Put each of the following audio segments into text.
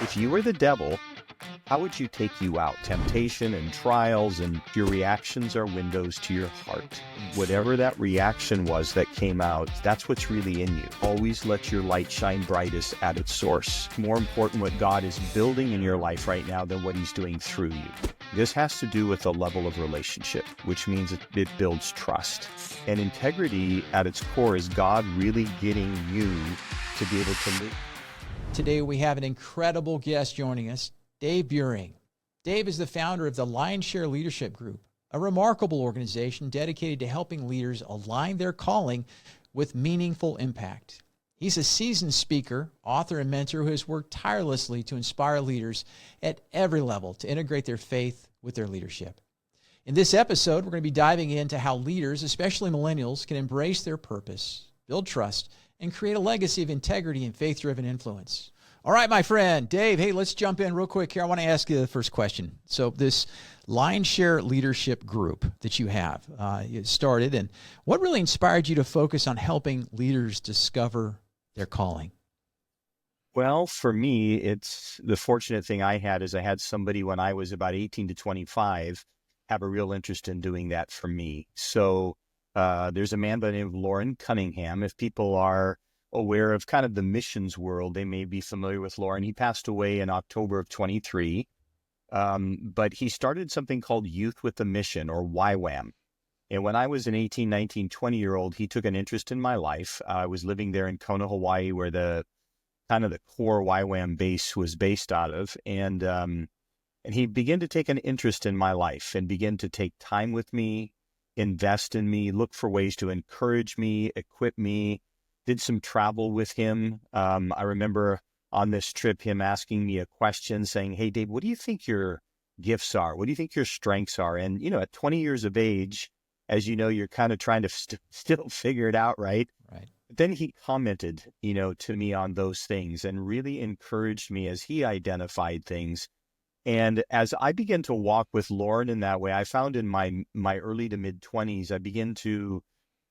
If you were the devil, how would you take you out? Temptation and trials, and your reactions are windows to your heart. Whatever that reaction was that came out, that's what's really in you. Always let your light shine brightest at its source. More important what God is building in your life right now than what he's doing through you. This has to do with a level of relationship, which means it builds trust. And integrity at its core is God really getting you to be able to live. Today we have an incredible guest joining us, Dave Buehring. Dave is the founder of the Lion's Share Leadership Group, a remarkable organization dedicated to helping leaders align their calling with meaningful impact. He's a seasoned speaker, author, and mentor who has worked tirelessly to inspire leaders at every level to integrate their faith with their leadership. In this episode, we're going to be diving into how leaders, especially millennials, can embrace their purpose, build trust, and create a legacy of integrity and faith-driven influence. All right, my friend, Dave, hey, let's jump in real quick here. I want to ask you the first question. So this Lion's Share Leadership Group that you have, you started, and what really inspired you to focus on helping leaders discover their calling? Well, for me, it's the fortunate thing I had is I had somebody when I was about 18 to 25 have a real interest in doing that for me. So there's a man by the name of Loren Cunningham. If people are aware of kind of the missions world, they may be familiar with Loren. He passed away in October of 23, but he started something called Youth with a Mission, or YWAM. And when I was an 18, 19, 20-year-old, he took an interest in my life. I was living there in Kona, Hawaii, where the kind of the core YWAM base was based out of. And he began to take an interest in my life and began to take time with me, invest in me, look for ways to encourage me, equip me, did some travel with him. I remember on this trip, him asking me a question saying, "Hey, Dave, what do you think your gifts are? What do you think your strengths are?" And, at 20 years of age, as you know, you're kind of trying to still figure it out, right? Right. But then he commented, to me on those things and really encouraged me as he identified things. And as I began to walk with Loren in that way, I found in my early to mid 20s, I began to,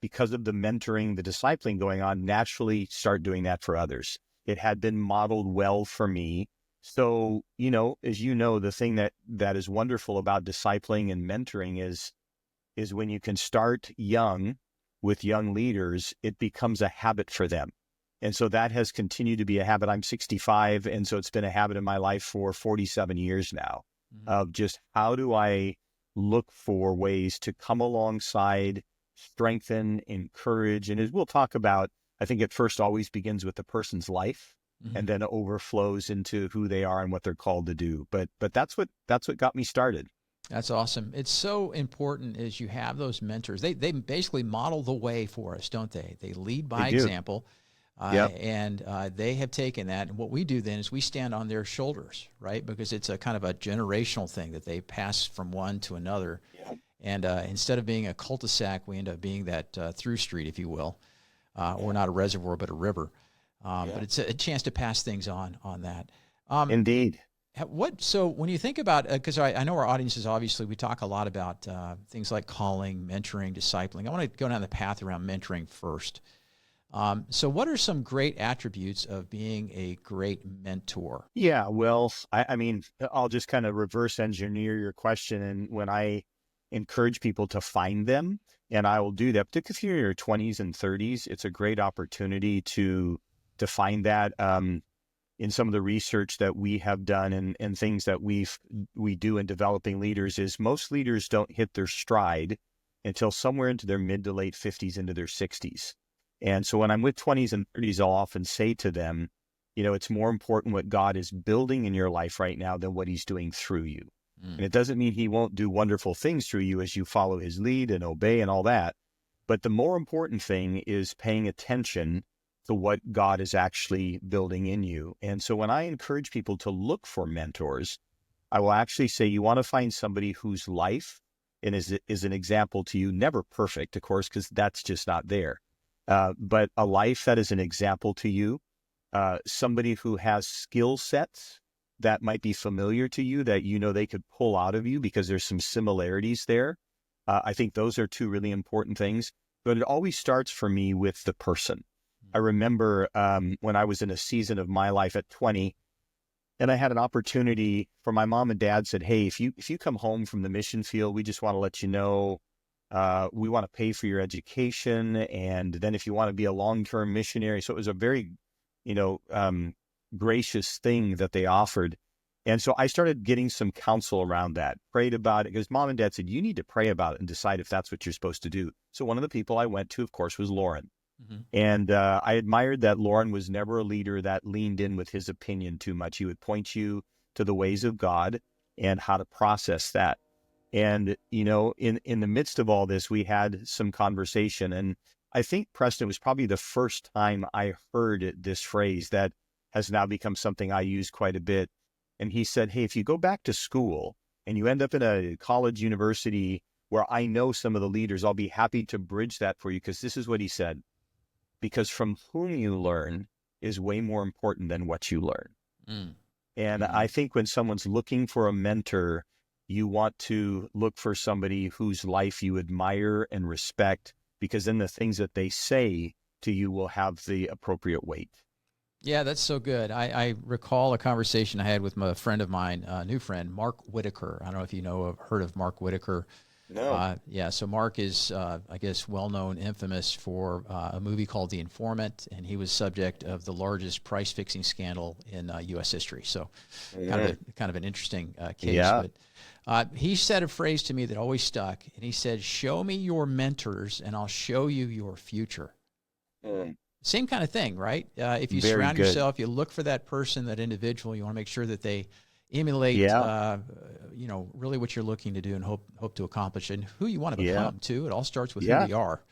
because of the mentoring, the discipling going on, naturally start doing that for others. It had been modeled well for me. So, as you know, the thing that is wonderful about discipling and mentoring is when you can start young with young leaders, it becomes a habit for them. And so that has continued to be a habit. I'm 65, and so it's been a habit in my life for 47 years now, of just how do I look for ways to come alongside, strengthen, encourage. And as we'll talk about, I think it first always begins with the person's life and then overflows into who they are and what they're called to do. But that's what got me started. That's awesome. It's so important as you have those mentors. They basically model the way for us, don't they? They lead by example. Yep. And they have taken that. And what we do then is we stand on their shoulders, right? Because it's a kind of a generational thing that they pass from one to another. Yep. And instead of being a cul-de-sac, we end up being that through street, if you will. Or not a reservoir, but a river. But it's a chance to pass things on that. Indeed. So when you think about, because I know our audiences, obviously, we talk a lot about things like calling, mentoring, discipling. I want to go down the path around mentoring first. So what are some great attributes of being a great mentor? Yeah, well, I mean, I'll just kind of reverse engineer your question. And when I encourage people to find them, and I will do that, particularly if you're in your 20s and 30s, it's a great opportunity to find that. In some of the research that we have done and things that we do in developing leaders is most leaders don't hit their stride until somewhere into their mid to late 50s into their 60s. And so when I'm with 20s and 30s, I'll often say to them, it's more important what God is building in your life right now than what he's doing through you. And it doesn't mean he won't do wonderful things through you as you follow his lead and obey and all that. But the more important thing is paying attention to what God is actually building in you. And so when I encourage people to look for mentors, I will actually say you want to find somebody whose life and is an example to you, never perfect, of course, because that's just not there. But a life that is an example to you, somebody who has skill sets that might be familiar to you that they could pull out of you because there's some similarities there. I think those are two really important things. But it always starts for me with the person. I remember when I was in a season of my life at 20, And I had an opportunity for my mom and dad said, hey, if you come home from the mission field, we just want to let you know, we want to pay for your education. And then if you want to be a long-term missionary. So it was a very, you know, gracious thing that they offered. And so I started getting some counsel around that, prayed about it, because mom and dad said, you need to pray about it and decide if that's what you're supposed to do. So one of the people I went to, of course, was Lauren. Mm-hmm. And I admired that Lauren was never a leader that leaned in with his opinion too much. He would point you to the ways of God and how to process that. And, you know, in the midst of all this, we had some conversation. And I think, Preston, was probably the first time I heard this phrase that has now become something I use quite a bit. And he said, hey, if you go back to school and you end up in a college university where I know some of the leaders, I'll be happy to bridge that for you. Because this is what he said, because from whom you learn is way more important than what you learn. Mm. And I think when someone's looking for a mentor, you want to look for somebody whose life you admire and respect, because then the things that they say to you will have the appropriate weight. Yeah, that's so good. I recall a conversation I had with a friend of mine, a new friend, Mark Whitaker. I don't know if you heard of Mark Whitaker. No. Yeah, so Mark is, I guess, well-known, infamous for a movie called The Informant, and he was subject of the largest price-fixing scandal in U.S. history. So kind of an interesting case. Yeah. But he said a phrase to me that always stuck, and he said, show me your mentors, and I'll show you your future. Same kind of thing, right? If you surround yourself, you look for that person, that individual, you want to make sure that they emulate, you know, really what you're looking to do and hope to accomplish, and who you want to become too. It all starts with who we are.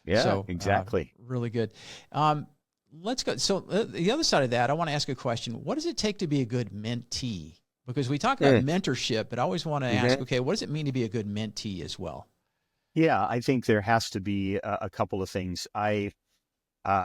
Yeah, so, exactly. Really good. Let's go. So the other side of that, I want to ask a question. What does it take to be a good mentee? Because we talk about mentorship, but I always want to ask, okay, what does it mean to be a good mentee as well? Yeah, I think there has to be a couple of things.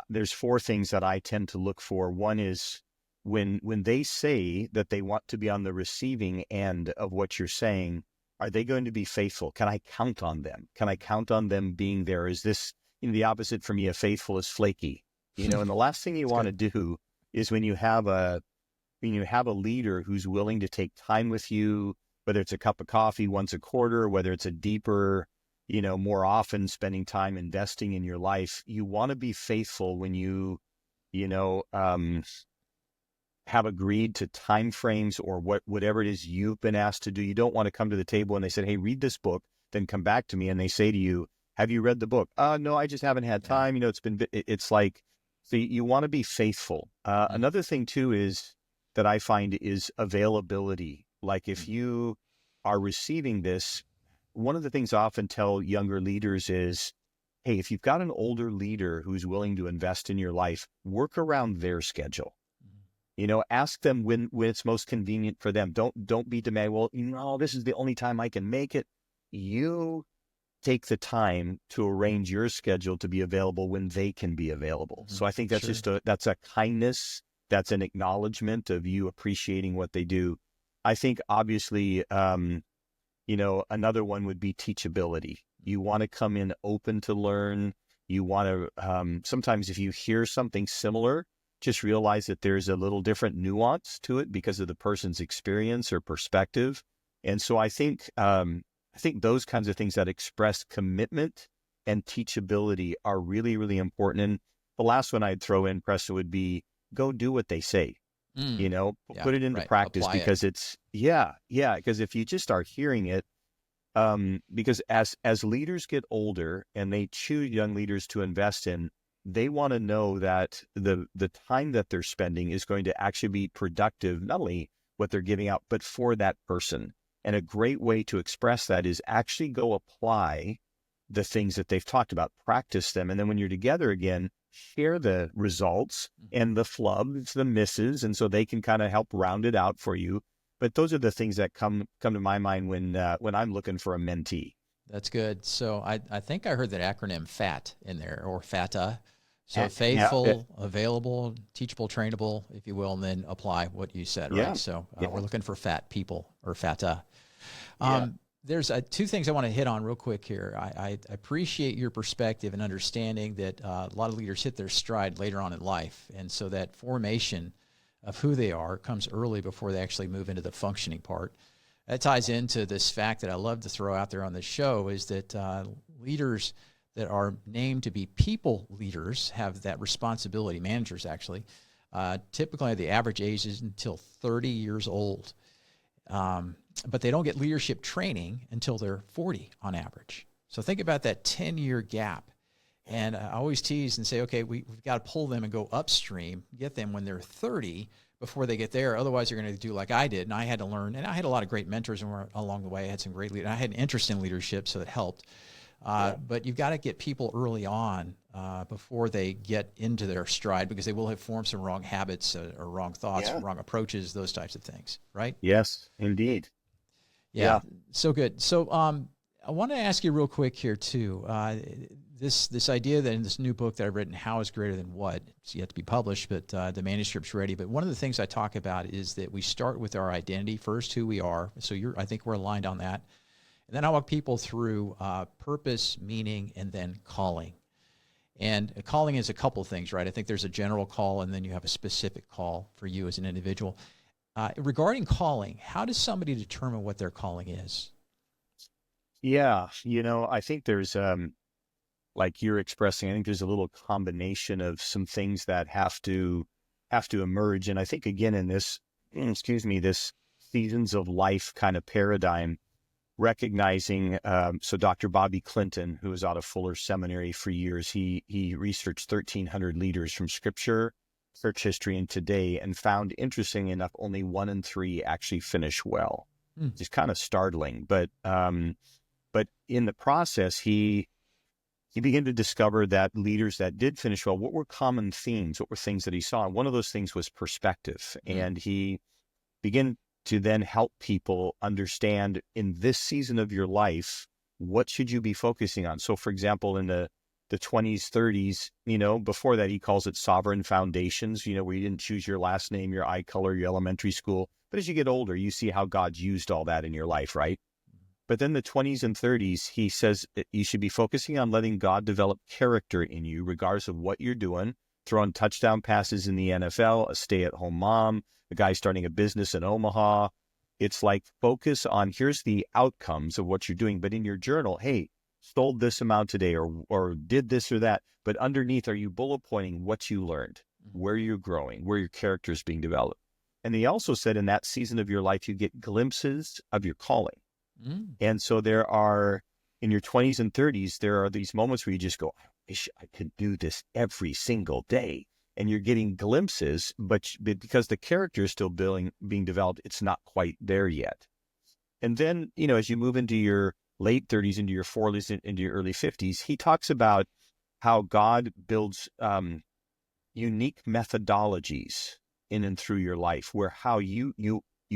There's four things that I tend to look for. One is when they say that they want to be on the receiving end of what you're saying, are they going to be faithful? Can I count on them? Can I count on them being there? Is this, you know, the opposite for me of faithful is flaky? You know, and the last thing you want to do is when you have a leader who's willing to take time with you, whether it's a cup of coffee once a quarter, whether it's a deeper, you know, more often spending time investing in your life, you want to be faithful when you have agreed to timeframes or whatever it is you've been asked to do. You don't want to come to the table and they said, hey, read this book, then come back to me and they say to you, have you read the book? No, I just haven't had time. You know, it's like, so you want to be faithful. Another thing too is that I find is availability. Like if you are receiving this, one of the things I often tell younger leaders is, hey, if you've got an older leader who's willing to invest in your life, work around their schedule. You know, ask them when it's most convenient for them. Don't be demanding, well, you know, this is the only time I can make it. You take the time to arrange your schedule to be available when they can be available. So I think that's that's a kindness. That's an acknowledgement of you appreciating what they do. I think obviously, you know, another one would be teachability. You want to come in open to learn. You want to, sometimes if you hear something similar, just realize that there's a little different nuance to it because of the person's experience or perspective. And so I think those kinds of things that express commitment and teachability are really, really important. And the last one I'd throw in, Preston, would be go do what they say. You know, put it into practice. Apply because because if you just are hearing it, because as leaders get older and they choose young leaders to invest in, they want to know that the time that they're spending is going to actually be productive, not only what they're giving out, but for that person. And a great way to express that is actually go apply the things that they've talked about, practice them. And then when you're together again, share the results and the flubs, the misses. And so they can kind of help round it out for you. But those are the things that come to my mind when I'm looking for a mentee. That's good. So I think I heard that acronym FAT in there, or FATA. So faithful, available, teachable, trainable, if you will, and then apply what you said, right? So we're looking for FAT people, or FATA. There's two things I want to hit on real quick here. I appreciate your perspective and understanding that a lot of leaders hit their stride later on in life. And so that formation of who they are comes early before they actually move into the functioning part. That ties into this fact that I love to throw out there on the show is that leaders that are named to be people leaders have that responsibility, managers actually, typically the average age is until 30 years old. But they don't get leadership training until they're 40 on average. So think about that 10-year gap. And I always tease and say, okay, we've got to pull them and go upstream, get them when they're 30 before they get there. Otherwise, they're going to do like I did. And I had to learn, and I had a lot of great mentors along the way. I had some great leaders. I had an interest in leadership, so it helped. But you've got to get people early on before they get into their stride, because they will have formed some wrong habits or wrong thoughts, wrong approaches, those types of things, right? Yes, indeed. Yeah. So good. So I want to ask you real quick here too. This idea that in this new book that I've written, How is Greater Than What, it's yet to be published, but the manuscript's ready. But one of the things I talk about is that we start with our identity first, who we are. So I think we're aligned on that. And then I walk people through purpose, meaning, and then calling. And calling is a couple of things, right? I think there's a general call, and then you have a specific call for you as an individual. Regarding calling, how does somebody determine what their calling is? Yeah, I think there's, like you're expressing, I think there's a little combination of some things that have to emerge. And I think, again, in this, this seasons of life kind of paradigm, recognizing, so Dr. Bobby Clinton, who was out of Fuller Seminary for years, he researched 1,300 leaders from Scripture, church history, and today, and found, interesting enough, only 1 in 3 actually finish well. Which is kind of startling, but in the process, he began to discover that leaders that did finish well, what were common themes? What were things that he saw? And one of those things was perspective, and he began to then help people understand, in this season of your life, what should you be focusing on? So, for example, in the 20s, 30s, before that, he calls it sovereign foundations, where you didn't choose your last name, your eye color, your elementary school. But as you get older, you see how God's used all that in your life, right? But then the 20s and 30s, he says you should be focusing on letting God develop character in you, regardless of what you're doing, throwing touchdown passes in the NFL, a stay-at-home mom, a guy starting a business in Omaha. It's like, focus on, here's the outcomes of what you're doing. But in your journal, hey, sold this amount today, or did this or that. But underneath, are you bullet pointing what you learned, where you're growing, where your character is being developed? And he also said, in that season of your life, you get glimpses of your calling. And so there are, in your 20s and 30s, there are these moments where you just go, I wish I could do this every single day. And you're getting glimpses, but because the character is still being developed, it's not quite there yet. And then, as you move into your late 30s, into your 40s, into your early 50s, he talks about how God builds unique methodologies in and through your life, where how you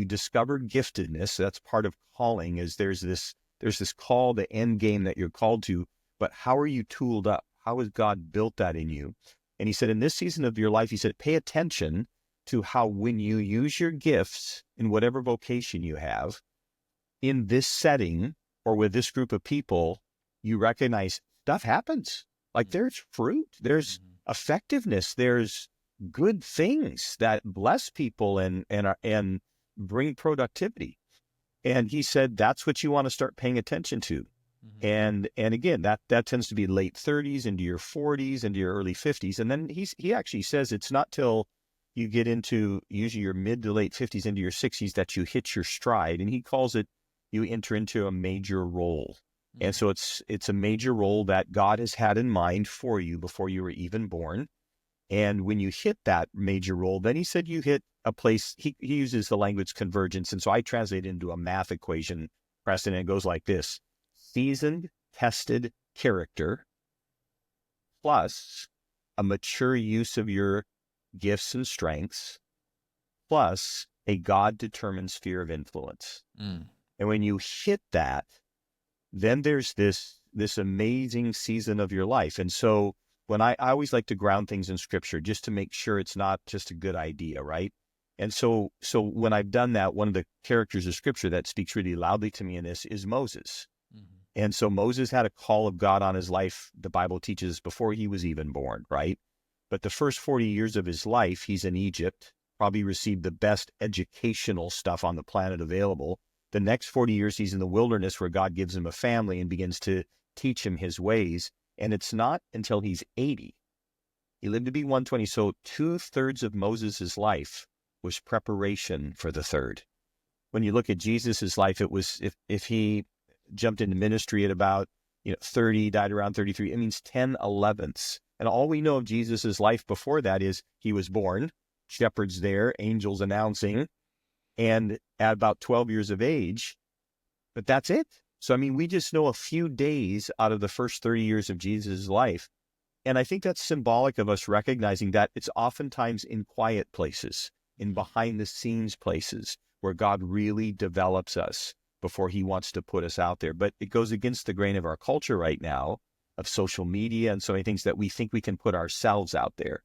discover giftedness. That's part of calling, is there's this call, the end game that you're called to, but how are you tooled up? How has God built that in you? And he said, in this season of your life, he said, pay attention to how, when you use your gifts in whatever vocation you have, in this setting or with this group of people, you recognize stuff happens. Like, there's fruit, there's effectiveness, there's good things that bless people and bring productivity. And he said, that's what you want to start paying attention to. And again, that tends to be late 30s into your 40s, into your early 50s. And then he actually says it's not till you get into usually your mid to late 50s into your 60s that you hit your stride. And he calls it, you enter into a major role. And so it's a major role that God has had in mind for you before you were even born. And when you hit that major role, then he said you hit a place, he uses the language convergence. And so I translate it into a math equation, Preston, and it goes like this: seasoned, tested character plus a mature use of your gifts and strengths plus a God-determined sphere of influence. And when you hit that, then there's this amazing season of your life. And so when I always like to ground things in Scripture just to make sure it's not just a good idea, right? And so when I've done that, one of the characters of Scripture that speaks really loudly to me in this is Moses. And so Moses had a call of God on his life, the Bible teaches, before he was even born, right? But the first 40 years of his life, he's in Egypt. probably received the best educational stuff on the planet available. The next 40 years, he's in the wilderness where God gives him a family and begins to teach him his ways. And it's not until he's 80. He lived to be 120. So 2/3 of Moses' life was preparation for the third. When you look at Jesus' life, it was, if he jumped into ministry at about 30, died around 33, it means 10/11ths. And all we know of Jesus' life before that is he was born, shepherds there, angels announcing, and at about 12 years of age, but that's it. So, I mean, we just know a few days out of the first 30 years of Jesus' life. And I think that's symbolic of us recognizing that it's oftentimes in quiet places, in behind the scenes places, where God really develops us before he wants to put us out there. But it goes against the grain of our culture right now, of social media and so many things, that we think we can put ourselves out there.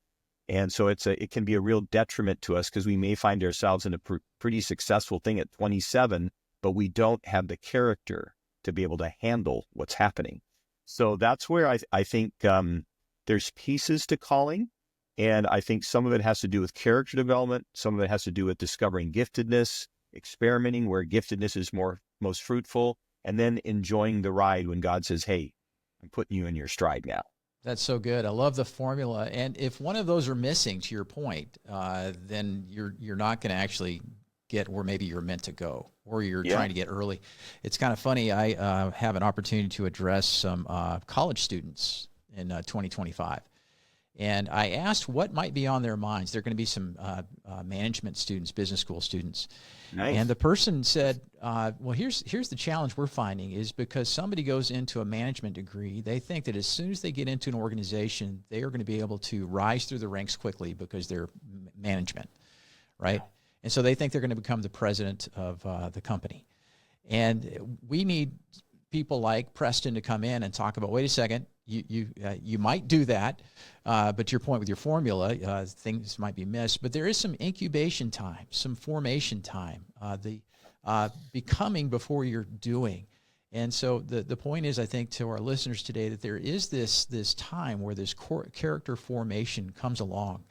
And so it can be a real detriment to us, because we may find ourselves in a pretty successful thing at 27, but we don't have the character to be able to handle what's happening. So that's where I think there's pieces to calling. And I think some of it has to do with character development. Some of it has to do with discovering giftedness, experimenting where giftedness is most fruitful, and then enjoying the ride when God says, hey, I'm putting you in your stride now. That's so good. I love the formula. And if one of those are missing, to your point, then you're not going to actually get where maybe you're meant to go, or you're trying to get early. It's kind of funny. I have an opportunity to address some college students in 2025. And I asked what might be on their minds. There are going to be some management students, business school students. Nice. And the person said, well, here's the challenge we're finding is because somebody goes into a management degree, they think that as soon as they get into an organization, they are going to be able to rise through the ranks quickly because they're management, right? Yeah. And so they think they're going to become the president of the company. And we need people like Preston to come in and talk about, wait a second, you might do that, but to your point with your formula, things might be missed. But there is some incubation time, some formation time, the becoming before you're doing. And so the point is, I think, to our listeners today, that there is this time where this character formation comes along,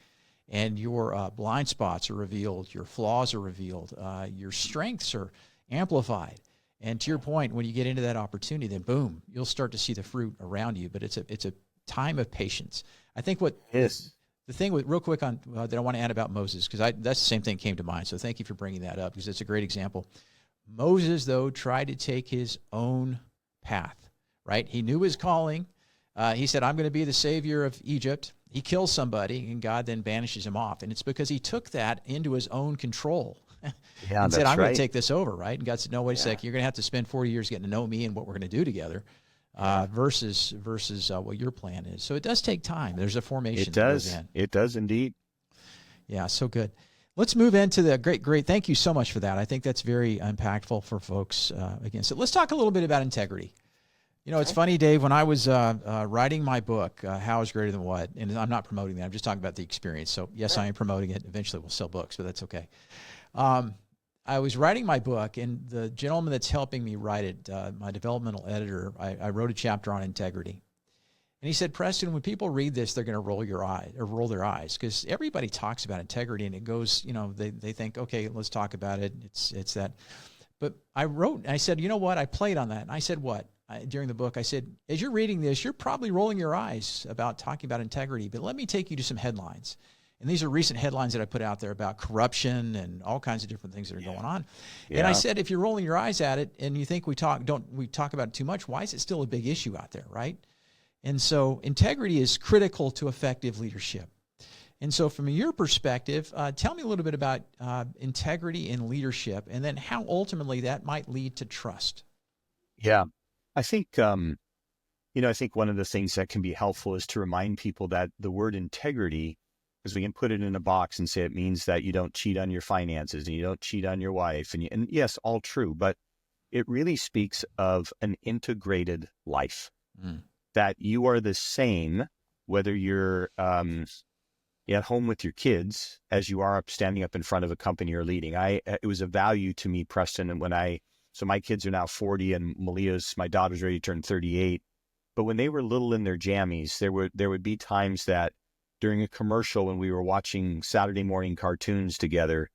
and your blind spots are revealed, your flaws are revealed, your strengths are amplified. And to your point, when you get into that opportunity, then boom, you'll start to see the fruit around you. But it's a time of patience. I think the thing with real quick on that I want to add about Moses, because that's the same thing came to mind. So thank you for bringing that up, because it's a great example. Moses, though, tried to take his own path, right? He knew his calling. He said, I'm going to be the savior of Egypt. He kills somebody, and God then banishes him off. And it's because he took that into his own control. Yeah, and said, I'm right. going to take this over, right? And God said, no, wait a sec. You're going to have to spend 40 years getting to know me and what we're going to do together versus what your plan is. So it does take time. There's a formation. It does. That goes in. It does indeed. Yeah, so good. Let's move into the great. Thank you so much for that. I think that's very impactful for folks. Again, so let's talk a little bit about integrity. It's funny, Dave, when I was writing my book, How is Greater Than What, and I'm not promoting that. I'm just talking about the experience. So yes, I am promoting it. Eventually we'll sell books, but that's okay. I was writing my book, and the gentleman that's helping me write it, my developmental editor, I wrote a chapter on integrity. And he said, Preston, when people read this, they're going to roll their eyes, because everybody talks about integrity, and it goes, they think, okay, let's talk about it. It's that. But I said, you know what? I played on that. And I said, what? During the book, I said, as you're reading this, you're probably rolling your eyes about talking about integrity, but let me take you to some headlines. And these are recent headlines that I put out there about corruption and all kinds of different things that are going on. Yeah. And I said, if you're rolling your eyes at it and you think we talk about it too much, why is it still a big issue out there, right? And so integrity is critical to effective leadership. And so from your perspective, tell me a little bit about integrity in leadership, and then how ultimately that might lead to trust. Yeah, I think, I think one of the things that can be helpful is to remind people that the word integrity, because we can put it in a box and say it means that you don't cheat on your finances and you don't cheat on your wife. And yes, all true, but it really speaks of an integrated life, that you are the same, whether you're at home with your kids as you are standing up in front of a company or leading. It was a value to me, Preston, and so my kids are now 40 and my daughter's ready to turn 38. But when they were little in their jammies, there would be times that during a commercial when we were watching Saturday morning cartoons together,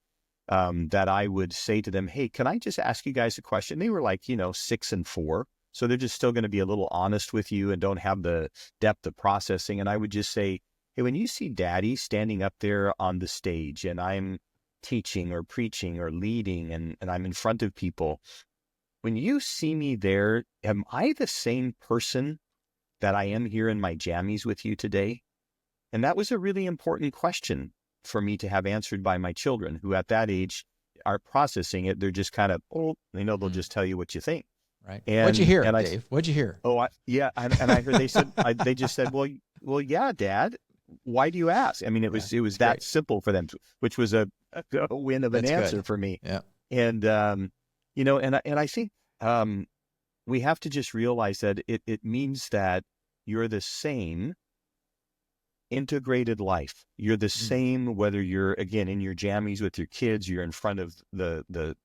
that I would say to them, hey, can I just ask you guys a question? They were like, 6 and 4. So they're just still going to be a little honest with you and don't have the depth of processing. And I would just say, hey, when you see Daddy standing up there on the stage and I'm teaching or preaching or leading and I'm in front of people, when you see me there, am I the same person that I am here in my jammies with you today? And that was a really important question for me to have answered by my children, who at that age aren't processing it. They're just kind of, they'll just tell you what you think. Right. What'd you And hear, and I, Dave? What'd you hear? yeah, and I heard they said they just said, well, yeah, Dad. Why do you ask? I mean, it was that great. simple for them, which was a win of an That's answer good. for me. Yeah. And and I think we have to just realize that it means that you're the same integrated life. You're the same whether you're, again, in your jammies with your kids, you're in front of the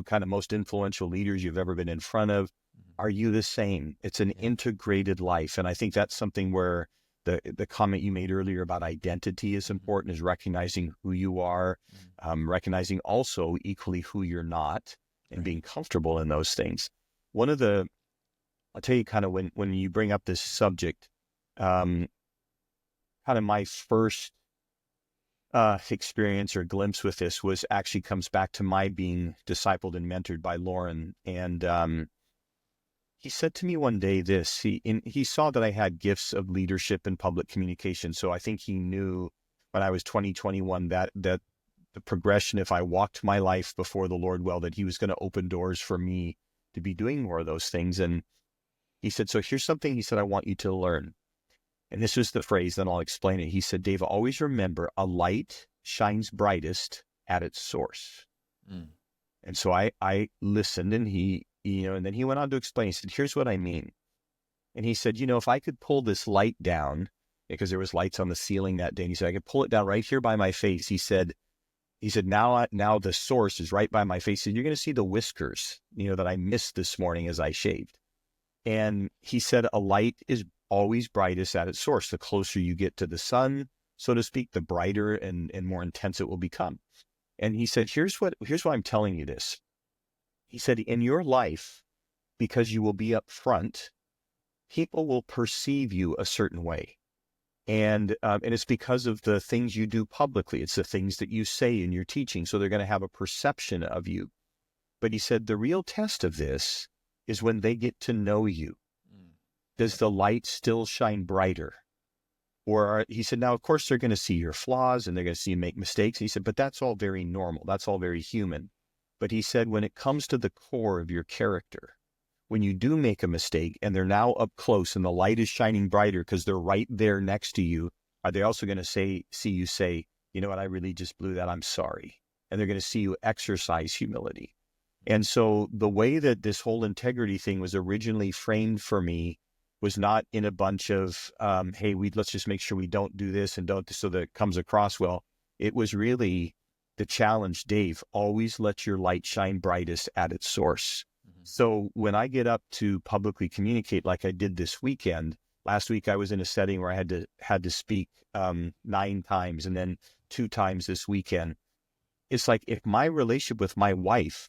kind of most influential leaders you've ever been in front of. Are you the same? It's an integrated life. And I think that's something where the comment you made earlier about identity is important, is recognizing who you are, recognizing also equally who you're not, and being comfortable in those things. I'll tell you kind of when you bring up this subject, kind of my first experience or glimpse with this actually comes back to my being discipled and mentored by Lauren. And he said to me one day this, he saw that I had gifts of leadership and public communication. So I think he knew when I was 21, that the progression, if I walked my life before the Lord well, that he was going to open doors for me to be doing more of those things. And he said, so here's something, he said, I want you to learn. And this was the phrase, then I'll explain it. He said, Dave, always remember, a light shines brightest at its source. And so I listened, and and then he went on to explain. He said, here's what I mean. And he said, if I could pull this light down, because there was lights on the ceiling that day, and he said, I could pull it down right here by my face. He said, now the source is right by my face. And you're going to see the whiskers, that I missed this morning as I shaved. And he said, a light is always brightest at its source. The closer you get to the sun, so to speak, the brighter and more intense it will become. And he said, here's why I'm telling you this. He said, in your life, because you will be up front, people will perceive you a certain way. And it's because of the things you do publicly. It's the things that you say in your teaching. So they're going to have a perception of you. But he said, the real test of this is when they get to know you. Does the light still shine brighter? Or he said, now, of course, they're going to see your flaws and they're going to see you make mistakes. He said, but that's all very normal. That's all very human. But he said, when it comes to the core of your character, when you do make a mistake and they're now up close and the light is shining brighter because they're right there next to you, are they also going to see you say, you know what, I really just blew that, I'm sorry. And they're going to see you exercise humility. And so the way that this whole integrity thing was originally framed for me was not in a bunch of, hey, let's just make sure we don't do this and don't, so that it comes across well. It was really the challenge, Dave, always let your light shine brightest at its source. So when I get up to publicly communicate like I did this weekend, last week I was in a setting where I had to speak 9 times, and then 2 times this weekend. It's like, if my relationship with my wife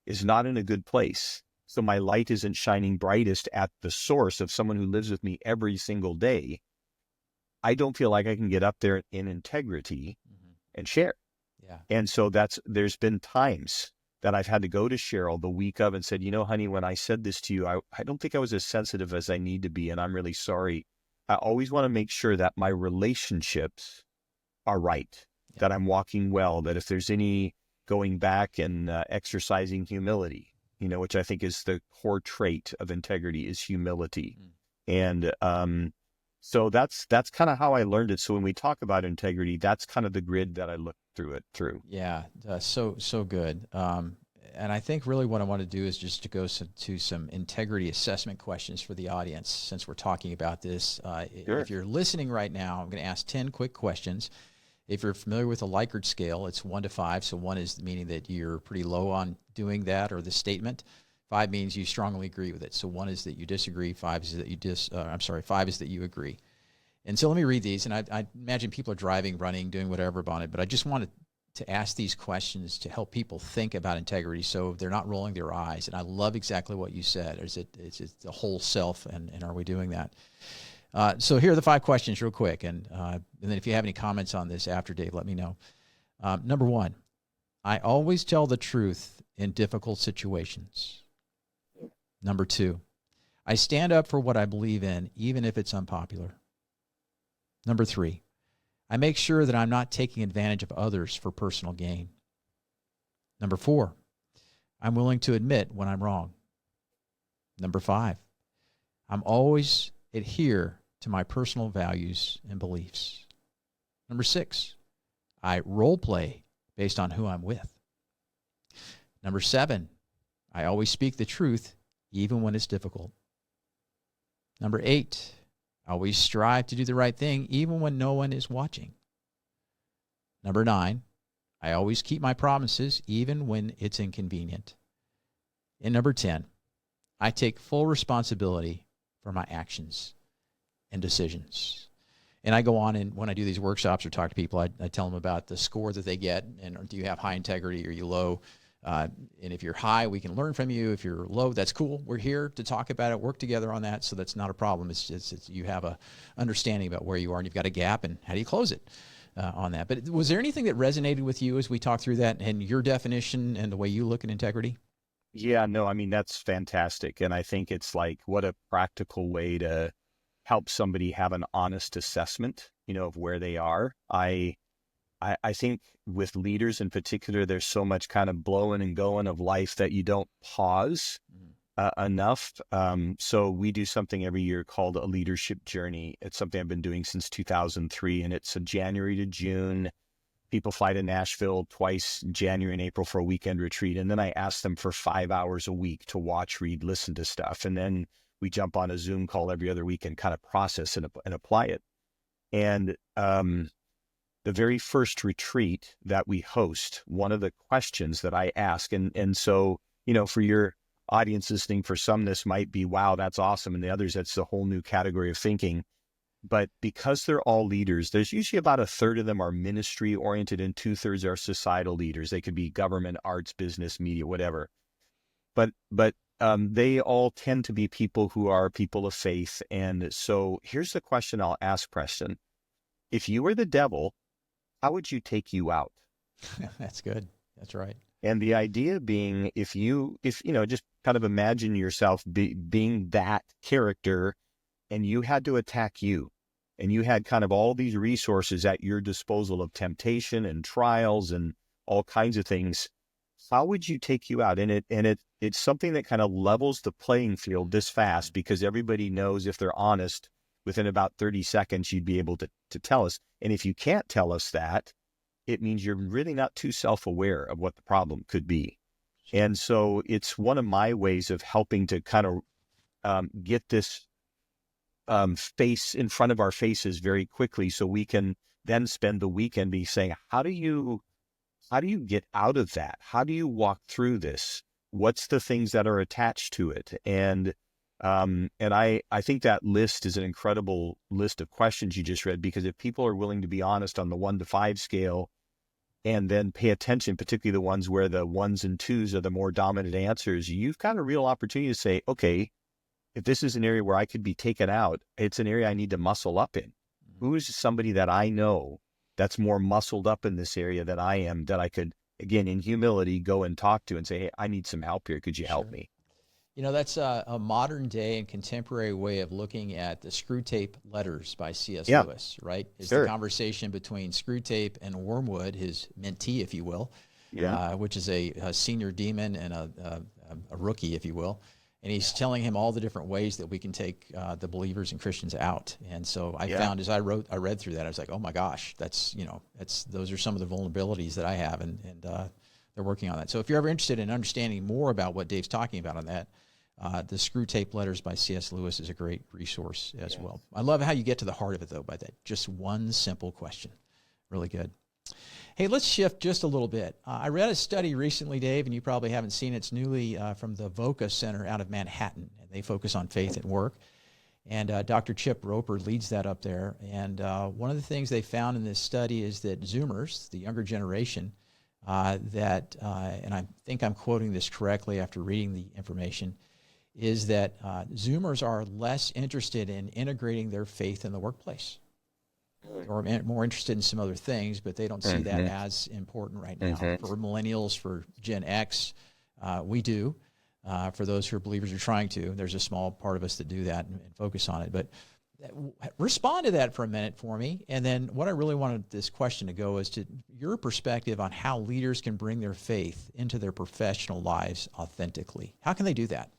is not in a good place, so my light isn't shining brightest at the source of someone who lives with me every single day, I don't feel like I can get up there in integrity and share. Yeah. And so there's been times that I've had to go to Cheryl the week of and said, honey, when I said this to you, I don't think I was as sensitive as I need to be, and I'm really sorry. I always want to make sure that my relationships are right, that I'm walking well, that if there's any going back and exercising humility, which I think is the core trait of integrity, is humility. And so that's kind of how I learned it. So when we talk about integrity, that's kind of the grid that I look through. Yeah, so good. And I think really what I want to do is just to go to some integrity assessment questions for the audience, since we're talking about this. Sure. If you're listening right now, I'm going to ask 10 quick questions. If you're familiar with the Likert scale, it's 1 to 5. So 1 is meaning that you're pretty low on doing that or the statement. 5 means you strongly agree with it. So 1 is that you disagree. 5 is that you 5 is that you agree. And so let me read these. And I imagine people are driving, running, doing whatever on it. But I just wanted to ask these questions to help people think about integrity so they're not rolling their eyes. And I love exactly what you said. Is it the whole self? And are we doing that? So here are the 5 questions real quick. And then if you have any comments on this after, Dave, let me know. Number 1, I always tell the truth in difficult situations. Number 2, I stand up for what I believe in, even if it's unpopular. Number 3, I make sure that I'm not taking advantage of others for personal gain. Number 4, I'm willing to admit when I'm wrong. Number 5, I'm always adhere to my personal values and beliefs. Number 6, I role play based on who I'm with. Number 7, I always speak the truth even when it's difficult. Number 8, I always strive to do the right thing even when no one is watching. Number 9, I always keep my promises even when it's inconvenient. And number 10, I take full responsibility for my actions and decisions. And I go on, and when I do these workshops or talk to people, I tell them about the score that they get, and do you have high integrity, or are you low? And if you're high, we can learn from you. If you're low, that's cool. We're here to talk about it, work together on that, so that's not a problem. It's you have a understanding about where you are, and you've got a gap, and how do you close it on that. But was there anything that resonated with you as we talked through that and your definition and the way you look at integrity? Yeah, no, I mean, that's fantastic. And I think it's like, what a practical way to help somebody have an honest assessment, of where they are. I think with leaders in particular, there's so much kind of blowing and going of life that you don't pause enough. So we do something every year called a leadership journey. It's something I've been doing since 2003, and it's a January to June. People fly to Nashville twice, January and April, for a weekend retreat. And then I ask them for 5 hours a week to watch, read, listen to stuff. And then we jump on a Zoom call every other week and kind of process and apply it. And the very first retreat that we host, one of the questions that I ask, and so, for your audience listening, for some, this might be, wow, that's awesome. And the others, that's a whole new category of thinking. But because they're all leaders, there's usually about 1/3 of them are ministry oriented and 2/3 are societal leaders. They could be government, arts, business, media, whatever. But they all tend to be people who are people of faith. And so here's the question I'll ask, Preston. If you were the devil, how would you take you out? That's good. That's right. And the idea being, if just kind of imagine yourself being that character, and you had to attack you, and you had kind of all these resources at your disposal of temptation and trials and all kinds of things, how would you take you out? And it's something that kind of levels the playing field this fast, because everybody knows, if they're honest, within about 30 seconds, you'd be able to tell us. And if you can't tell us that, it means you're really not too self-aware of what the problem could be. And so it's one of my ways of helping to kind of get this face in front of our faces very quickly, so we can then spend the weekend be saying, how do you get out of that? How do you walk through this? What's the things that are attached to it? And I think that list is an incredible list of questions you just read, because if people are willing to be honest on the 1 to 5 scale, and then pay attention, particularly the ones where the 1s and 2s are the more dominant answers, you've got a real opportunity to say, okay, if this is an area where I could be taken out, it's an area I need to muscle up in. Who's somebody that I know that's more muscled up in this area than I am, that I could, again, in humility, go and talk to and say, hey, I need some help here. Could you help me? That's a modern day and contemporary way of looking at the Screw Tape Letters by C.S. Yeah. Lewis, right? It's Sure. the conversation between Screw Tape and Wormwood, his mentee, if you will, which is a senior demon and a rookie, if you will. And he's telling him all the different ways that we can take the believers and Christians out. And so I found, as I read through that, I was like, oh my gosh, those are some of the vulnerabilities that I have, and they're working on that. So if you're ever interested in understanding more about what Dave's talking about on that, the Screw Tape Letters by C.S. Lewis is a great resource as well. I love how you get to the heart of it, though, by that. Just one simple question. Really good. Hey, let's shift just a little bit. I read a study recently, Dave, and you probably haven't seen it. It's newly from the VOCA Center out of Manhattan, and they focus on faith at work. And Dr. Chip Roper leads that up there. And one of the things they found in this study is that Zoomers, the younger generation, and I think I'm quoting this correctly after reading the information, is that Zoomers are less interested in integrating their faith in the workplace, or more interested in some other things, but they don't see that as important right now. For millennials, for Gen X, we do. For those who are believers are trying to. There's a small part of us that do that and focus on it. But respond to that for a minute for me. And then what I really wanted this question to go is to your perspective on how leaders can bring their faith into their professional lives authentically. How can they do that?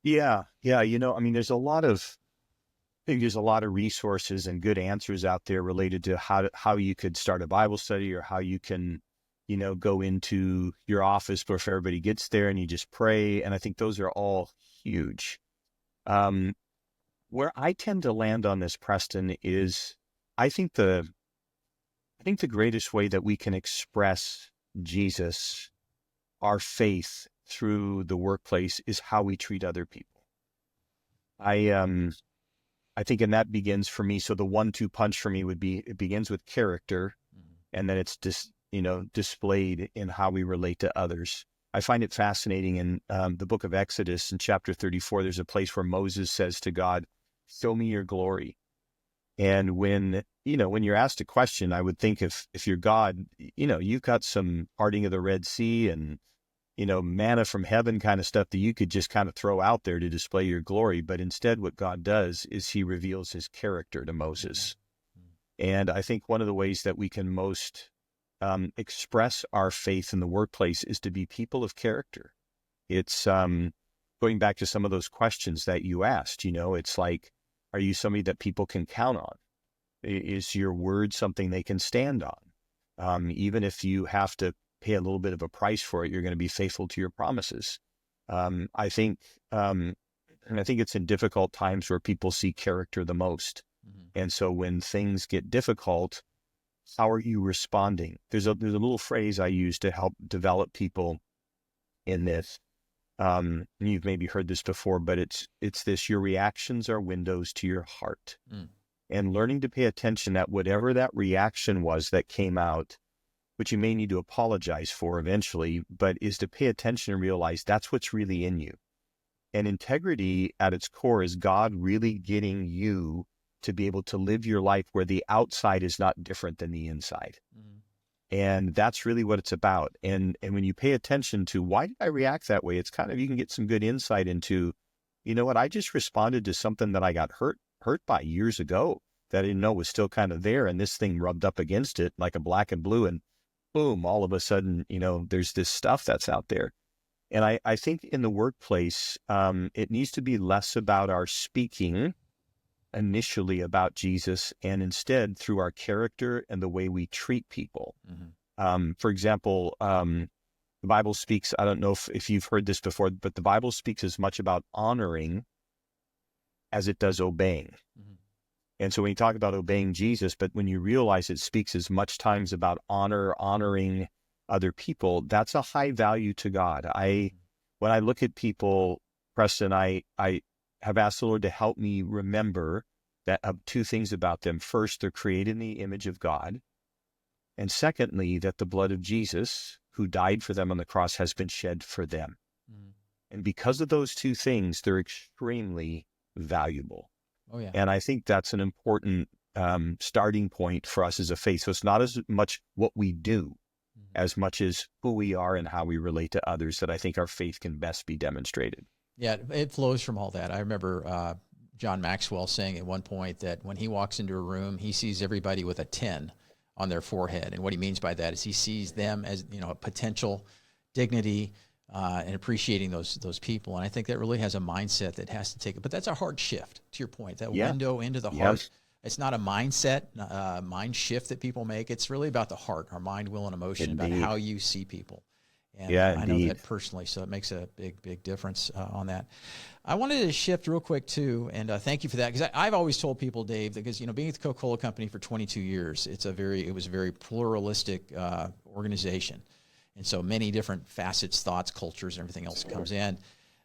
Yeah. You know, I mean, I think there's a lot of resources and good answers out there related to how you could start a Bible study, or how you can, you know, go into your office before everybody gets there and you just pray. And I think those are all huge. Where I tend to land on this, Preston, is I think the greatest way that we can express Jesus, our faith, through the workplace is how we treat other people. I think, and that begins for me. So the 1-2 punch for me would be, it begins with character, and then it's just, you know, displayed in how we relate to others. I find it fascinating in the book of Exodus in chapter 34, there's a place where Moses says to God, "Show me your glory." And when you're asked a question, I would think if you're God, you know, you've got some parting of the Red Sea and, you know, manna from heaven kind of stuff that you could just kind of throw out there to display your glory. But instead, what God does is he reveals his character to Moses. And I think one of the ways that we can most express our faith in the workplace is to be people of character. It's going back to some of those questions that you asked, you know, it's like, are you somebody that people can count on? Is your word something they can stand on? Even if you have to pay a little bit of a price for it, you're going to be faithful to your promises. I think it's in difficult times where people see character the most. And so when things get difficult, how are you responding? There's a little phrase I use to help develop people in this. You've maybe heard this before, but it's this: your reactions are windows to your heart. And learning to pay attention at whatever that reaction was that came out, which you may need to apologize for eventually, but is to pay attention and realize that's what's really in you. And integrity at its core is God really getting you to be able to live your life where the outside is not different than the inside. And that's really what it's about. And when you pay attention to why did I react that way, it's kind of, you can get some good insight into, you know what, I just responded to something that I got hurt by years ago that I didn't know was still kind of there. And this thing rubbed up against it like a black and blue, and boom, all of a sudden, you know, there's this stuff that's out there. And I think in the workplace, it needs to be less about our speaking initially about Jesus, and instead through our character and the way we treat people. For example, the Bible speaks, I don't know if you've heard this before, but the Bible speaks as much about honoring as it does obeying. And so when you talk about obeying Jesus, but when you realize it speaks as much times about honoring other people, that's a high value to God. When I look at people, Preston, I have asked the Lord to help me remember that two things about them. First, they're created in the image of God. And secondly, that the blood of Jesus, who died for them on the cross, has been shed for them. And because of those two things, they're extremely valuable. Oh, yeah. And I think that's an important starting point for us as a faith. So it's not as much what we do as much as who we are and how we relate to others that I think our faith can best be demonstrated. Yeah, it flows from all that. I remember John Maxwell saying at one point that when he walks into a room, he sees everybody with a 10 on their forehead. And what he means by that is he sees them as, you know, a potential dignity and appreciating those people. And I think that really has a mindset that has to take it. But that's a hard shift, to your point, that window into the heart. It's not a mindset, mind shift that people make. It's really about the heart, our mind, will, and emotion, about how you see people. And I know that personally, so it makes a big difference on that. I wanted to shift real quick too, and thank you for that, because I've always told people, Dave, because, you know, being at the Coca-Cola Company for 22 years, it was a very pluralistic organization, and so many different facets, thoughts, cultures, and everything else comes in.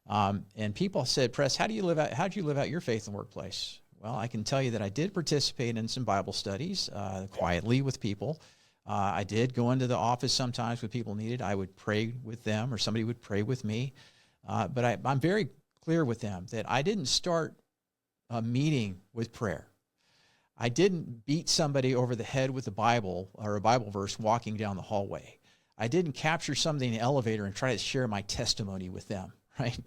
And people said, "Press, how do you live out your faith in the workplace?" Well, I can tell you that I did participate in some Bible studies quietly with people. I did go into the office sometimes when people needed. I would pray with them or somebody would pray with me. But I'm very clear with them that I didn't start a meeting with prayer. I didn't beat somebody over the head with a Bible or a Bible verse walking down the hallway. I didn't capture somebody in the elevator and try to share my testimony with them, right?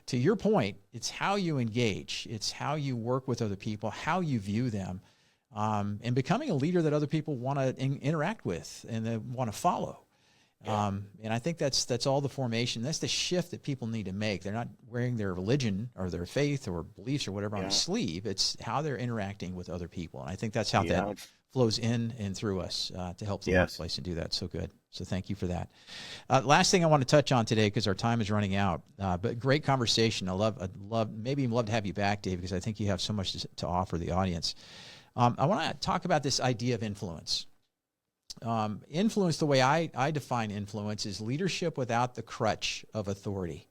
To your point, it's how you engage. It's how you work with other people, how you view them, and becoming a leader that other people want to interact with and they want to follow. And I think that's all the formation. That's the shift that people need to make. They're not wearing their religion or their faith or beliefs or whatever on a sleeve. It's how they're interacting with other people. And I think that's how that flows in and through us to help the workplace and do that. So good. So thank you for that. Last thing I want to touch on today, because our time is running out, but great conversation. I'd maybe love to have you back, Dave, because I think you have so much to offer the audience. I want to talk about this idea of influence. Influence, the way I define influence, is leadership without the crutch of authority.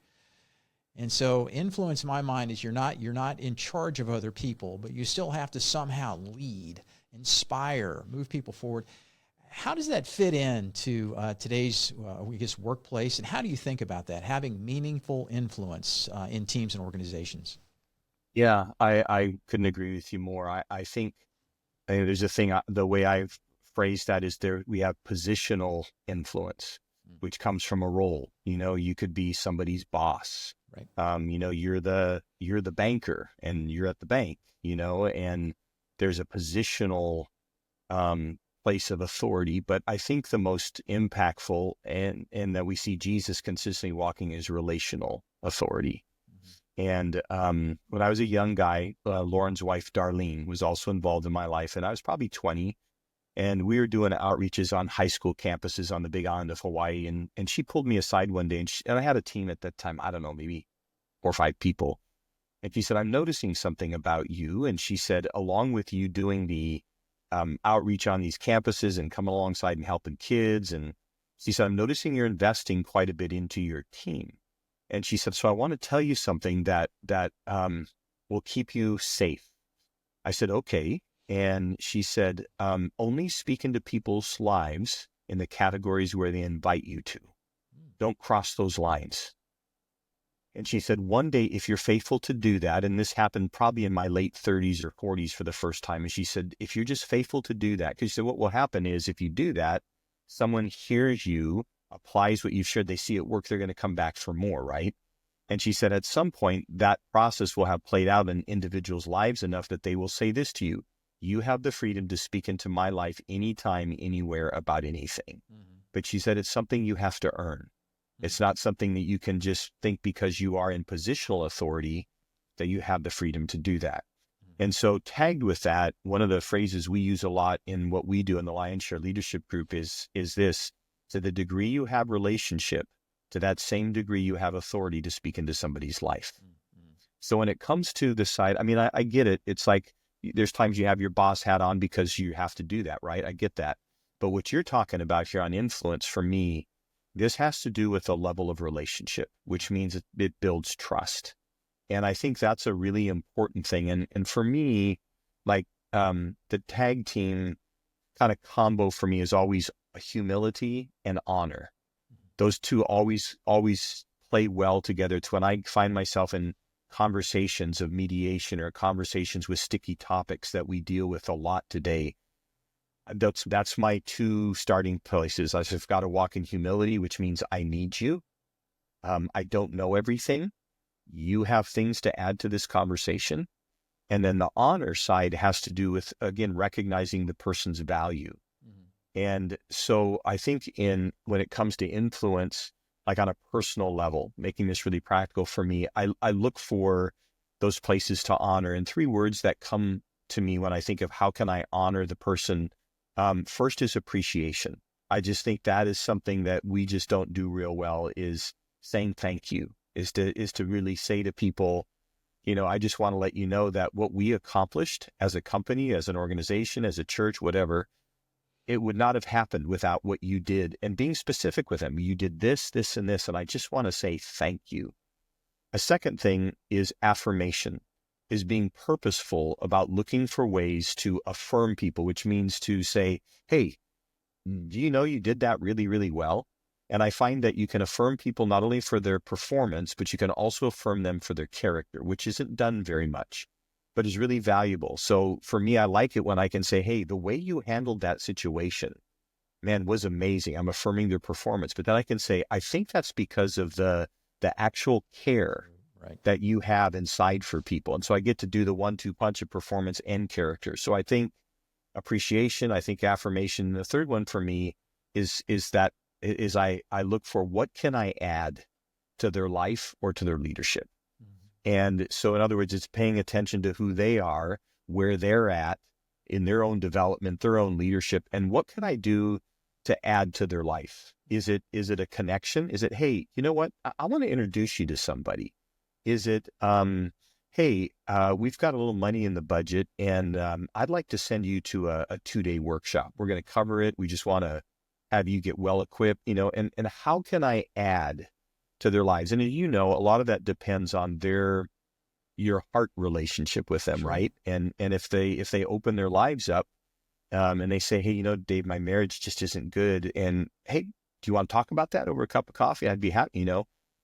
And so influence in my mind is you're not in charge of other people, but you still have to somehow lead, inspire, move people forward. How does that fit into today's, workplace? And how do you think about that, having meaningful influence in teams and organizations? Yeah, I couldn't agree with you more. I think there's a thing, the way I've phrased that is we have positional influence, which comes from a role. You could be somebody's boss. Right. You're the banker and you're at the bank, and there's a positional place of authority. But I think the most impactful and that we see Jesus consistently walking is relational authority. And when I was a young guy, Lauren's wife, Darlene, was also involved in my life. And I was probably 20. And we were doing outreaches on high school campuses on the big island of Hawaii. And she pulled me aside one day, and I had a team at that time, I don't know, maybe 4 or 5 people. And she said, I'm noticing something about you. And she said, along with you doing the outreach on these campuses and coming alongside and helping kids. And she said, I'm noticing you're investing quite a bit into your team. And she said, so I want to tell you something that will keep you safe. I said, okay. And she said, only speak into people's lives in the categories where they invite you to. Don't cross those lines. And she said, one day, if you're faithful to do that, and this happened probably in my late 30s or 40s for the first time, and she said, if you're just faithful to do that, because she said, what will happen is if you do that, someone hears you, applies what you've shared, they see it work, they're going to come back for more, right? And she said, at some point, that process will have played out in individuals' lives enough that they will say this to you. You have the freedom to speak into my life anytime, anywhere about anything. Mm-hmm. But she said, it's something you have to earn. Mm-hmm. It's not something that you can just think because you are in positional authority that you have the freedom to do that. Mm-hmm. And so tagged with that, one of the phrases we use a lot in what we do in the Lion's Share Leadership Group is this: to the degree you have relationship, to that same degree you have authority to speak into somebody's life. Mm-hmm. So when it comes to the side, I get it. It's like, there's times you have your boss hat on because you have to do that, right? I get that. But what you're talking about here on influence, for me, this has to do with a level of relationship, which means it builds trust. And I think that's a really important thing. And for me, like the tag team kind of combo for me is always humility and honor. Those two always play well together. It's when I find myself in conversations of mediation or conversations with sticky topics that we deal with a lot today. That's my 2 starting places. I've got to walk in humility, which means I need you. I don't know everything. You have things to add to this conversation. And then the honor side has to do with, again, recognizing the person's value. Mm-hmm. And so I think when it comes to influence, like on a personal level, making this really practical for me, I look for those places to honor. And 3 words that come to me when I think of how can I honor the person, first is appreciation. I just think that is something that we just don't do real well, is saying thank you, is to really say to people, I just want to let you know that what we accomplished as a company, as an organization, as a church, whatever, it would not have happened without what you did, and being specific with them. You did this, this, and this, and I just want to say thank you. A second thing is affirmation. is being purposeful about looking for ways to affirm people, which means to say, hey, do you know you did that really, really well? And I find that you can affirm people not only for their performance, but you can also affirm them for their character, which isn't done very much, but is really valuable. So for me, I like it when I can say, hey, the way you handled that situation, man, was amazing. I'm affirming their performance. But then I can say, I think that's because of the actual care Right. that you have inside for people. And so I get to do the 1-2 punch of performance and character. So I think appreciation, I think affirmation. And the third one for me is I look for what can I add to their life or to their leadership. And so in other words, it's paying attention to who they are, where they're at in their own development, their own leadership, and what can I do to add to their life? Is it a connection? Is it, hey, you know what? I want to introduce you to somebody. Is it, hey, we've got a little money in the budget and I'd like to send you to a 2-day workshop. We're going to cover it. We just want to have you get well equipped, and how can I add to their lives? And you know, a lot of that depends on your heart relationship with them, Sure. right? And if they open their lives up, and they say, hey, Dave, my marriage just isn't good. And hey, do you want to talk about that over a cup of coffee? I'd be happy,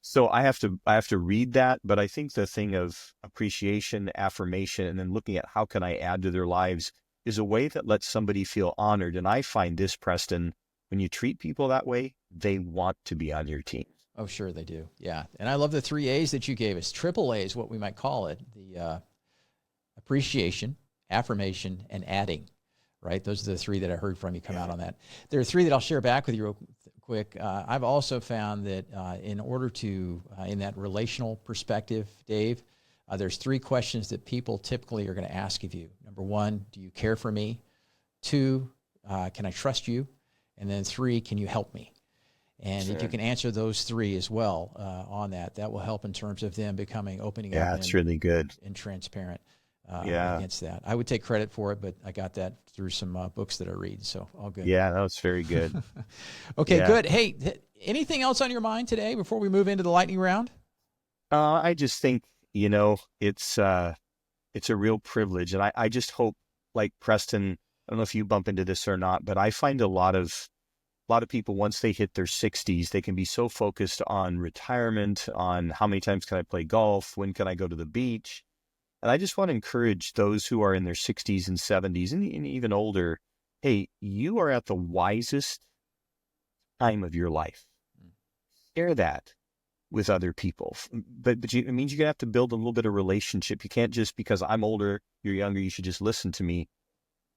So I have to read that, but I think the thing of appreciation, affirmation, and then looking at how can I add to their lives is a way that lets somebody feel honored. And I find this, Preston, when you treat people that way, they want to be on your team. Oh, sure they do. Yeah. And I love the 3 A's that you gave us. Triple A is what we might call it. The appreciation, affirmation, and adding, right? Those are the 3 that I heard from you come out on that. There are 3 that I'll share back with you real quick. I've also found that in order to, in that relational perspective, Dave, there's 3 questions that people typically are going to ask of you. Number 1, do you care for me? 2, can I trust you? And then 3, can you help me? And Sure. if you can answer those 3 as well on that will help in terms of them opening up. Yeah, it's really good. And transparent Yeah. against that. I would take credit for it, but I got that through some books that I read. So all good. Yeah, that was very good. Okay, Yeah. good. Hey, anything else on your mind today before we move into the lightning round? I just think, it's a real privilege. And I just hope, like Preston, I don't know if you bump into this or not, but I find a lot of people, once they hit their 60s, they can be so focused on retirement, on how many times can I play golf, when can I go to the beach. And I just want to encourage those who are in their 60s and 70s and even older, hey, you are at the wisest time of your life. Share that with other people. But it means you're going to have to build a little bit of relationship. You can't just, because I'm older, you're younger, you should just listen to me.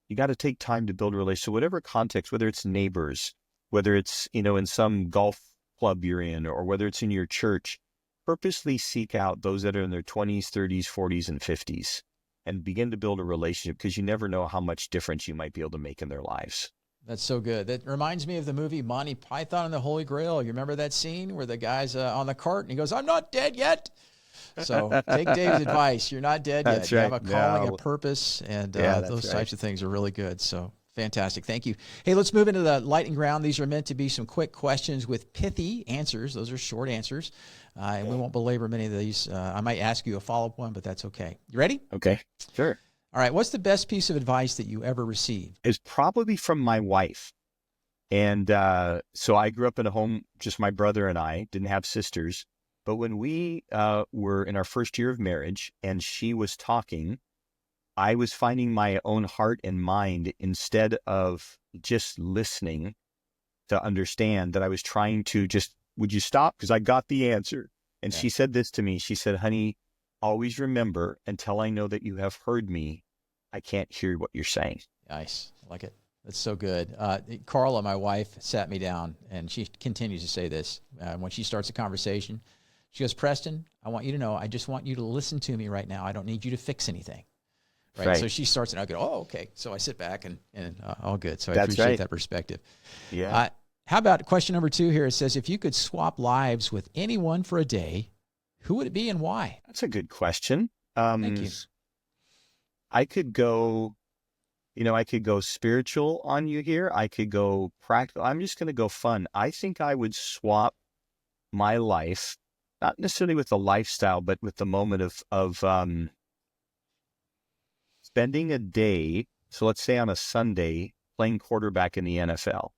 You got to take time to build a relationship. So whatever context, whether it's neighbors, whether it's, in some golf club you're in, or whether it's in your church, purposely seek out those that are in their 20s, 30s, 40s, and 50s and begin to build a relationship, because you never know how much difference you might be able to make in their lives. That's so good. That reminds me of the movie Monty Python and the Holy Grail. You remember that scene where the guy's on the cart and he goes, I'm not dead yet. So take Dave's advice. You're not dead yet. That's You right. have a calling, No. a purpose, and Yeah, those that's types of things are really good. So fantastic. Thank you. Hey, let's move into the lightning round. These are meant to be some quick questions with pithy answers. Those are short answers. And we won't belabor many of these. I might ask you a follow-up one, but that's okay. You ready? Okay, sure. All right. What's the best piece of advice that you ever received? It's probably from my wife. And so I grew up in a home, just my brother and I, didn't have sisters. But when we were in our first year of marriage and she was talking, I was finding my own heart and mind, instead of just listening to understand, that I was trying to just, would you stop? Because I got the answer. And she said this to me. She said, honey, always remember, until I know that you have heard me, I can't hear what you're saying. Nice. I like it. That's so good. Carla, my wife, sat me down, and she continues to say this. When she starts a conversation, she goes, Preston, I want you to know, I just want you to listen to me right now. I don't need you to fix anything. Right. So she starts, and I go, oh, okay. So I sit back and all good. So I appreciate that perspective. Yeah. How about question number 2 here? It says, if you could swap lives with anyone for a day, who would it be and why? That's a good question. Thank you. I could go spiritual on you here. I could go practical. I'm just going to go fun. I think I would swap my life, not necessarily with the lifestyle, but with the moment of spending a day, so let's say on a Sunday, playing quarterback in the NFL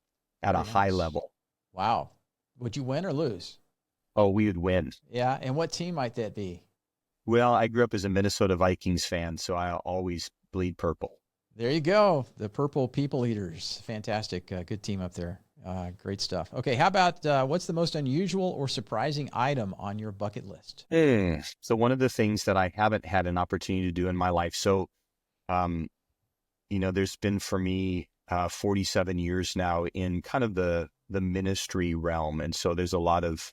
at a Very high nice. level. Wow. Would you win or lose? Oh, we would win. Yeah. And what team might that be? Well, I grew up as a Minnesota Vikings fan, so I always bleed purple. There you go. The Purple People Eaters. Fantastic. Good team up there. Great stuff. Okay. How about what's the most unusual or surprising item on your bucket list? So one of the things that I haven't had an opportunity to do in my life. So, there's been for me 47 years now in kind of the ministry realm. And so there's a lot of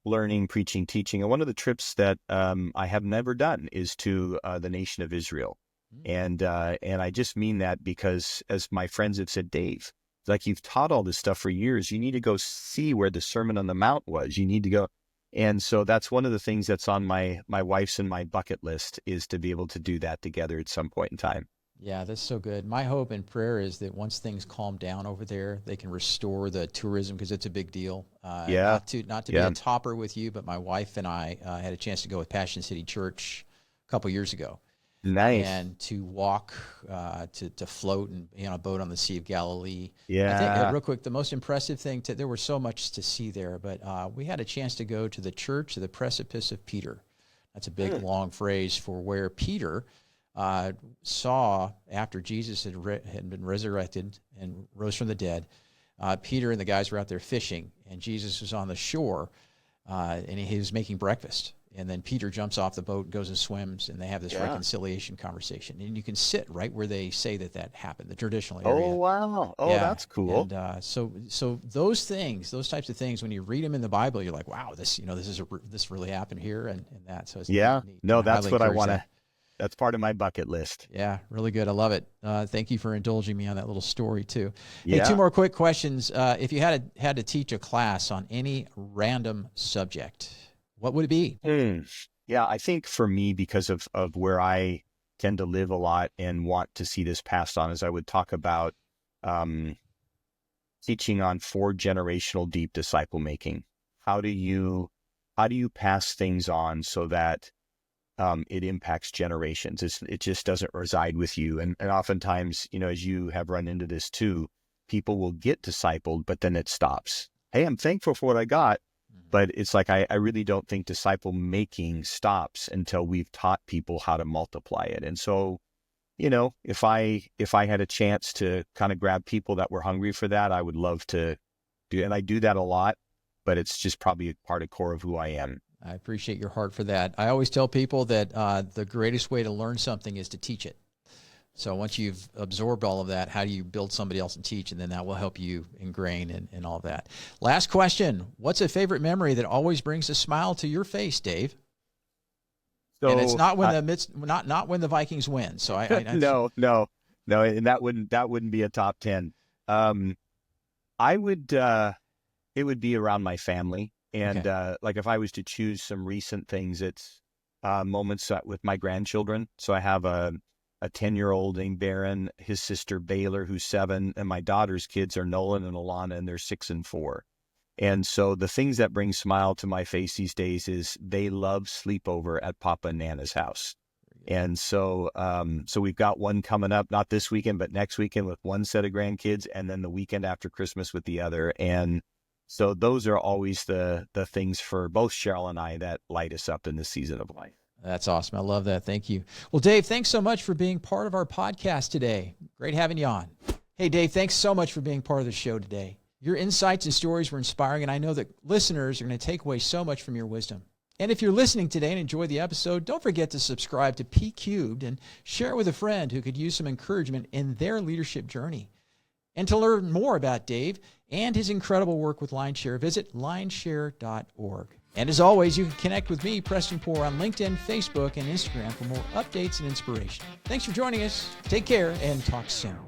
learning, preaching, teaching. And one of the trips that I have never done is to the nation of Israel. And I just mean that because, as my friends have said, Dave, like, you've taught all this stuff for years. You need to go see where the Sermon on the Mount was. You need to go. And so that's one of the things that's on my wife's and my bucket list, is to be able to do that together at some point in time. Yeah, that's so good. My hope and prayer is that once things calm down over there, they can restore the tourism, because it's a big deal. Not to be a topper with you, but my wife and I had a chance to go with Passion City Church a couple years ago. Nice. And to walk, to float and be on a boat on the Sea of Galilee. Yeah. I think, real quick, the most impressive thing, there was so much to see there, but we had a chance to go to the Church of the Precipice of Peter. That's a big, long phrase for where Peter saw, after Jesus had been resurrected and rose from the dead, Peter and the guys were out there fishing, and Jesus was on the shore, and he was making breakfast. And then Peter jumps off the boat, goes and swims, and they have this reconciliation conversation. And you can sit right where they say that happened, the traditional area. Oh, wow. Oh, yeah. That's cool. And so those things, those types of things, when you read them in the Bible, you're like, wow, this really happened here and that. So it's neat. No, that's what I want to. That's part of my bucket list. Yeah, really good. I love it. Thank you for indulging me on that little story too. Yeah. Hey, two more quick questions. If you had to teach a class on any random subject, what would it be? Yeah, I think for me, because of where I tend to live a lot and want to see this passed on, is I would talk about teaching on 4-generational deep disciple making. How do you pass things on so that it impacts generations? It just doesn't reside with you. And oftentimes, as you have run into this too, people will get discipled, but then it stops. Hey, I'm thankful for what I got. But it's like, I really don't think disciple making stops until we've taught people how to multiply it. And so, if I had a chance to kind of grab people that were hungry for that, I would love to do, and I do that a lot, but it's just probably a part of core of who I am. I appreciate your heart for that. I always tell people that the greatest way to learn something is to teach it. So once you've absorbed all of that, how do you build somebody else and teach? And then that will help you ingrain and all of that. Last question. What's a favorite memory that always brings a smile to your face, Dave? So, and it's not when not when the Vikings win. So no, and that wouldn't be a top 10. I would it would be around my family. And like, if I was to choose some recent things, it's moments with my grandchildren. So I have a 10-year-old named Barron, his sister Baylor, who's 7, and my daughter's kids are Nolan and Alana, and they're 6 and 4. And so the things that bring smile to my face these days is they love sleepover at Papa and Nana's house. And so we've got one coming up, not this weekend, but next weekend with one set of grandkids, and then the weekend after Christmas with the other. And so those are always the things for both Cheryl and I that light us up in this season of life. That's awesome. I love that. Thank you. Well, Dave, thanks so much for being part of our podcast today. Great having you on. Hey, Dave, thanks so much for being part of the show today. Your insights and stories were inspiring, and I know that listeners are going to take away so much from your wisdom. And if you're listening today and enjoyed the episode, don't forget to subscribe to P Cubed and share it with a friend who could use some encouragement in their leadership journey. And to learn more about Dave and his incredible work with LionShare, visit lionshare.org. And as always, you can connect with me, Preston Poore, on LinkedIn, Facebook, and Instagram for more updates and inspiration. Thanks for joining us. Take care and talk soon.